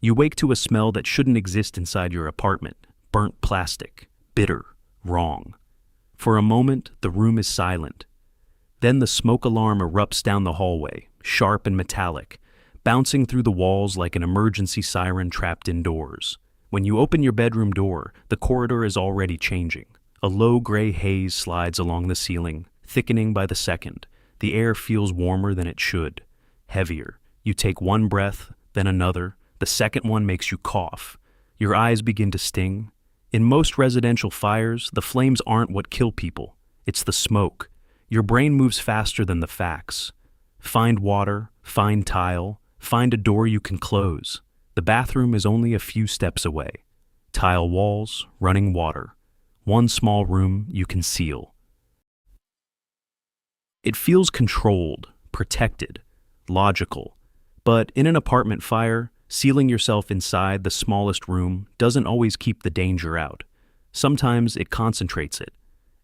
You wake to a smell that shouldn't exist inside your apartment. Burnt plastic. Bitter. Wrong. For a moment, the room is silent. Then the smoke alarm erupts down the hallway, sharp and metallic, bouncing through the walls like an emergency siren trapped indoors. When you open your bedroom door, the corridor is already changing. A low gray haze slides along the ceiling, thickening by the second. The air feels warmer than it should, heavier. You take one breath, then another. The second one makes you cough. Your eyes begin to sting. In most residential fires, the flames aren't what kill people. It's the smoke. Your brain moves faster than the facts. Find water, find tile, find a door you can close. The bathroom is only a few steps away. Tile walls, running water. One small room you can seal. It feels controlled, protected, logical. But in an apartment fire, sealing yourself inside the smallest room doesn't always keep the danger out. Sometimes it concentrates it.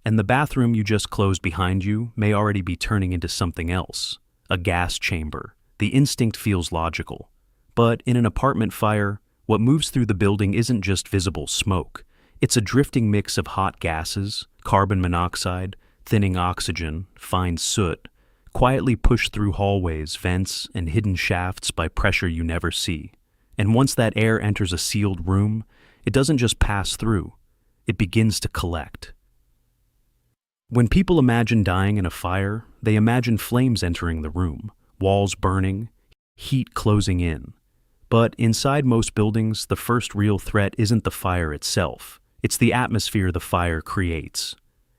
And the bathroom you just closed behind you may already be turning into something else. A gas chamber. The instinct feels logical. But in an apartment fire, what moves through the building isn't just visible smoke. It's a drifting mix of hot gases, carbon monoxide, thinning oxygen, fine soot, quietly pushed through hallways, vents, and hidden shafts by pressure you never see. And once that air enters a sealed room, it doesn't just pass through. It begins to collect. When people imagine dying in a fire, they imagine flames entering the room, walls burning, heat closing in. But inside most buildings, the first real threat isn't the fire itself. It's the atmosphere the fire creates.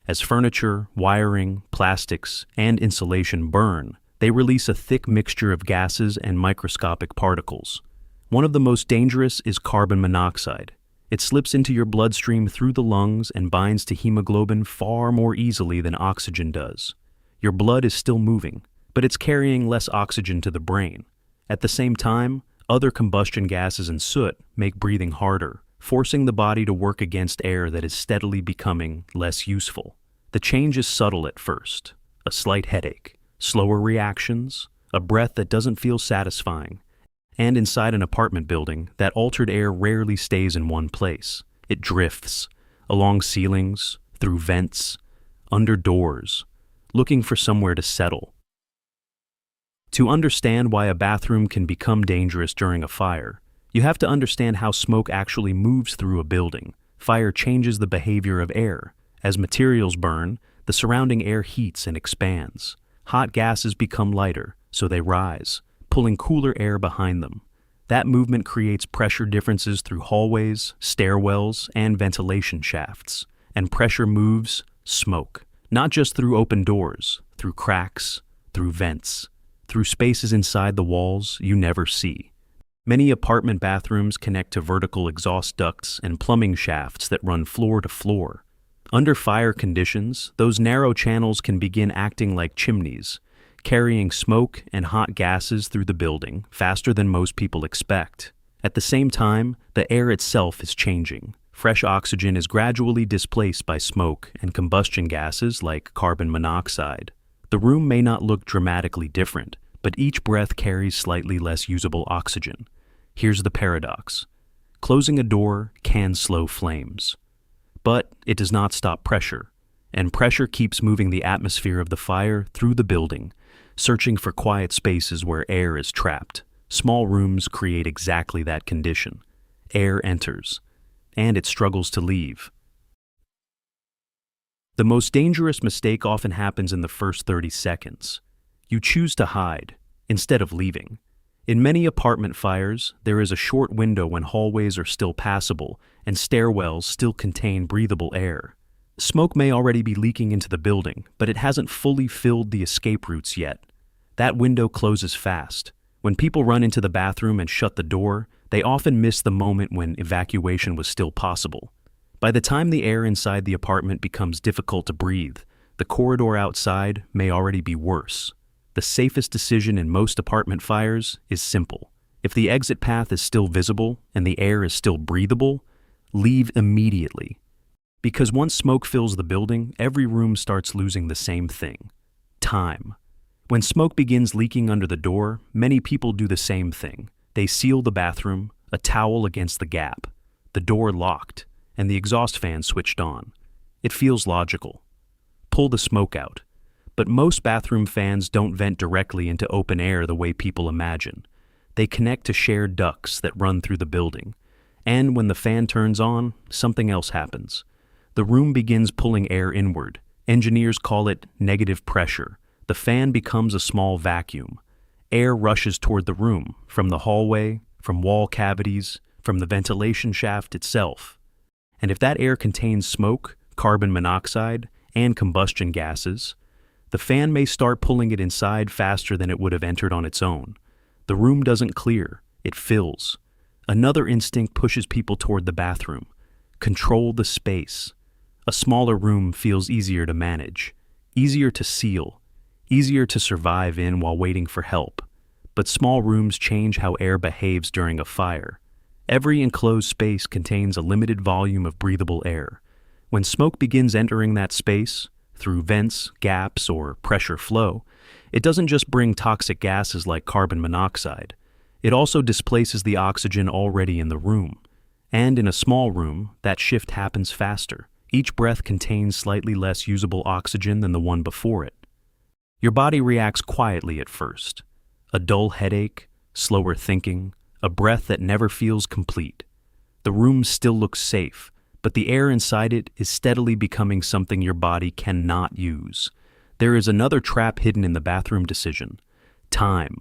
As furniture, wiring, plastics, and insulation burn, they release a thick mixture of gases and microscopic particles. One of the most dangerous is carbon monoxide. It slips into your bloodstream through the lungs and binds to hemoglobin far more easily than oxygen does. Your blood is still moving, but it's carrying less oxygen to the brain. At the same time, other combustion gases and soot make breathing harder, forcing the body to work against air that is steadily becoming less useful. The change is subtle at first. A slight headache, slower reactions, a breath that doesn't feel satisfying. And inside an apartment building, that altered air rarely stays in one place. It drifts, along ceilings, through vents, under doors, looking for somewhere to settle. To understand why a bathroom can become dangerous during a fire, you have to understand how smoke actually moves through a building. Fire changes the behavior of air. As materials burn, the surrounding air heats and expands. Hot gases become lighter, so they rise, pulling cooler air behind them. That movement creates pressure differences through hallways, stairwells, and ventilation shafts. And pressure moves smoke, not just through open doors, through cracks, through vents, through spaces inside the walls you never see. Many apartment bathrooms connect to vertical exhaust ducts and plumbing shafts that run floor to floor. Under fire conditions, those narrow channels can begin acting like chimneys, carrying smoke and hot gases through the building faster than most people expect. At the same time, the air itself is changing. Fresh oxygen is gradually displaced by smoke and combustion gases like carbon monoxide. The room may not look dramatically different, but each breath carries slightly less usable oxygen. Here's the paradox. Closing a door can slow flames. But it does not stop pressure, and pressure keeps moving the atmosphere of the fire through the building, searching for quiet spaces where air is trapped. Small rooms create exactly that condition. Air enters, and it struggles to leave. The most dangerous mistake often happens in the first 30 seconds. You choose to hide, instead of leaving. In many apartment fires, there is a short window when hallways are still passable and stairwells still contain breathable air. Smoke may already be leaking into the building, but it hasn't fully filled the escape routes yet. That window closes fast. When people run into the bathroom and shut the door, they often miss the moment when evacuation was still possible. By the time the air inside the apartment becomes difficult to breathe, the corridor outside may already be worse. The safest decision in most apartment fires is simple. If the exit path is still visible and the air is still breathable, leave immediately. Because once smoke fills the building, every room starts losing the same thing: time. When smoke begins leaking under the door, many people do the same thing. They seal the bathroom, a towel against the gap, the door locked, and the exhaust fan switched on. It feels logical. Pull the smoke out. But most bathroom fans don't vent directly into open air the way people imagine. They connect to shared ducts that run through the building. And when the fan turns on, something else happens. The room begins pulling air inward. Engineers call it negative pressure. The fan becomes a small vacuum. Air rushes toward the room, from the hallway, from wall cavities, from the ventilation shaft itself. And if that air contains smoke, carbon monoxide, and combustion gases, the fan may start pulling it inside faster than it would have entered on its own. The room doesn't clear, it fills. Another instinct pushes people toward the bathroom. Control the space. A smaller room feels easier to manage, easier to seal, easier to survive in while waiting for help. But small rooms change how air behaves during a fire. Every enclosed space contains a limited volume of breathable air. When smoke begins entering that space, through vents, gaps, or pressure flow, it doesn't just bring toxic gases like carbon monoxide. It also displaces the oxygen already in the room. And in a small room, that shift happens faster. Each breath contains slightly less usable oxygen than the one before it. Your body reacts quietly at first. A dull headache, slower thinking, a breath that never feels complete. The room still looks safe, but the air inside it is steadily becoming something your body cannot use. There is another trap hidden in the bathroom decision: time.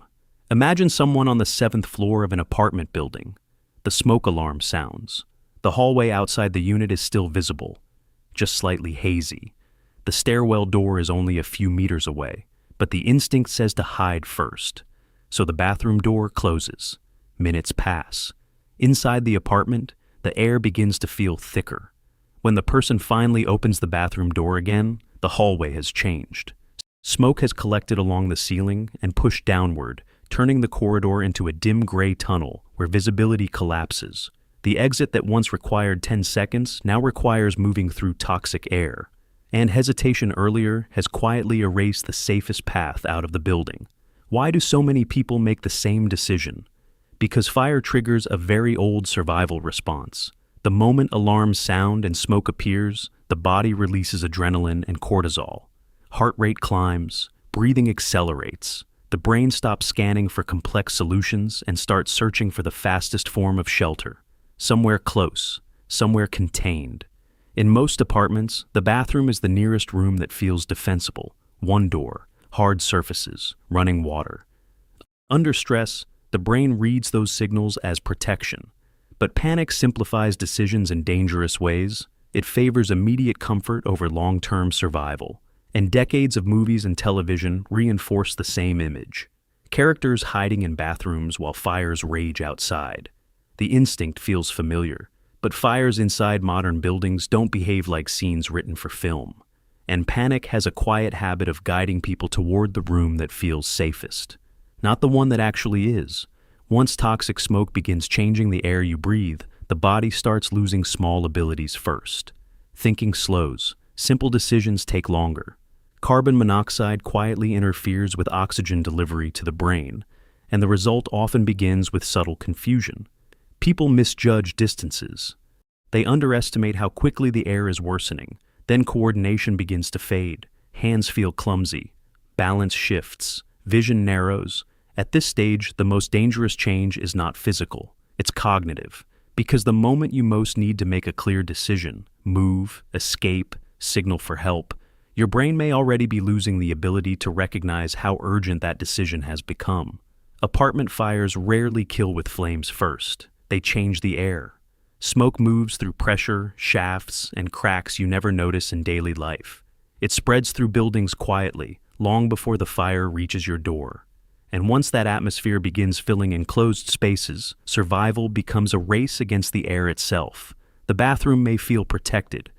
Imagine someone on the 7th floor of an apartment building. The smoke alarm sounds. The hallway outside the unit is still visible, just slightly hazy. The stairwell door is only a few meters away, but the instinct says to hide first. So the bathroom door closes. Minutes pass. Inside the apartment, the air begins to feel thicker. When the person finally opens the bathroom door again, the hallway has changed. Smoke has collected along the ceiling and pushed downward, turning the corridor into a dim gray tunnel where visibility collapses. The exit that once required 10 seconds now requires moving through toxic air. And hesitation earlier has quietly erased the safest path out of the building. Why do so many people make the same decision? Because fire triggers a very old survival response. The moment alarms sound and smoke appears, the body releases adrenaline and cortisol. Heart rate climbs, breathing accelerates. The brain stops scanning for complex solutions and starts searching for the fastest form of shelter. Somewhere close, somewhere contained. In most apartments, the bathroom is the nearest room that feels defensible. One door, hard surfaces, running water. Under stress, the brain reads those signals as protection. But panic simplifies decisions in dangerous ways. It favors immediate comfort over long-term survival. And decades of movies and television reinforce the same image. Characters hiding in bathrooms while fires rage outside. The instinct feels familiar, but fires inside modern buildings don't behave like scenes written for film. And panic has a quiet habit of guiding people toward the room that feels safest. Not the one that actually is. Once toxic smoke begins changing the air you breathe, the body starts losing small abilities first. Thinking slows. Simple decisions take longer. Carbon monoxide quietly interferes with oxygen delivery to the brain, and the result often begins with subtle confusion. People misjudge distances. They underestimate how quickly the air is worsening. Then coordination begins to fade. Hands feel clumsy. Balance shifts. Vision narrows. At this stage, the most dangerous change is not physical. It's cognitive. Because the moment you most need to make a clear decision, move, escape, signal for help, your brain may already be losing the ability to recognize how urgent that decision has become. Apartment fires rarely kill with flames first. They change the air. Smoke moves through pressure, shafts, and cracks you never notice in daily life. It spreads through buildings quietly, long before the fire reaches your door. And once that atmosphere begins filling enclosed spaces, survival becomes a race against the air itself. The bathroom may feel protected,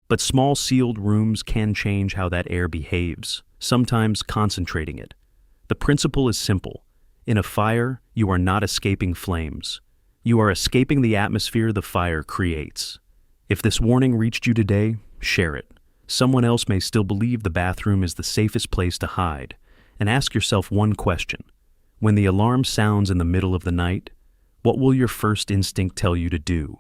but small sealed rooms can change how that air behaves, sometimes concentrating it. The principle is simple. In a fire, you are not escaping flames. You are escaping the atmosphere the fire creates. If this warning reached you today, share it. Someone else may still believe the bathroom is the safest place to hide. And ask yourself one question. When the alarm sounds in the middle of the night, What will your first instinct tell you to do?